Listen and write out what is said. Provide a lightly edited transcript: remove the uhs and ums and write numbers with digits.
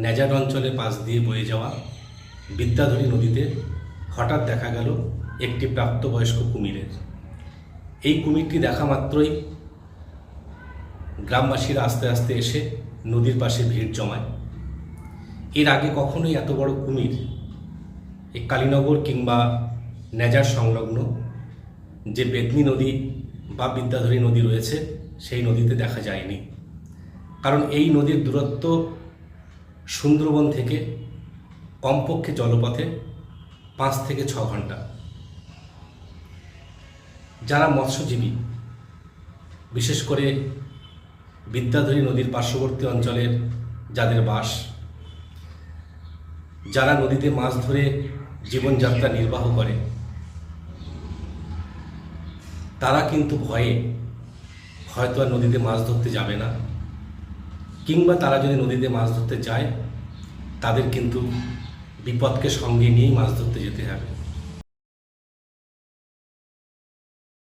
Nasal অঞ্চলের পাশ দিয়ে বয়ে যাওয়া বিদ্যাধরী নদীতে হঠাৎ দেখা গেল একটি প্রাপ্তবয়স্ক কুমিরের। এই কুমিরটি দেখা মাত্রই গ্রামবাসীরা আস্তে আস্তে এসে নদীর পাশে ভিড় জমায়। এর আগে কখনোই এত বড় কুমির এই কালীনগর কিংবা নেজার সংলগ্ন যে বেতনি নদী বা বিদ্যাধরী নদী রয়েছে সেই নদীতে দেখা যায়নি। কারণ এই নদীর দূরত্ব সুন্দরবন থেকে কমপক্ষে জলপথে 5 থেকে 6 ঘন্টা। যারা মৎস্যজীবী, বিশেষ করে বিদ্যাধরী নদীর পার্শ্ববর্তী অঞ্চলের যাদের বাস, যারা নদীতে মাছ ধরে জীবনযাত্রা নির্বাহ করে, তারা কিন্তু ভয়ে হয়তো আর নদীতে মাছ ধরতে যাবে না, কিংবা তারা যদি নদীতে মাছ ধরতে যায় তাদের কিন্তু বিপদকে সঙ্গে নিয়েই মাছ ধরতে যেতে হবে।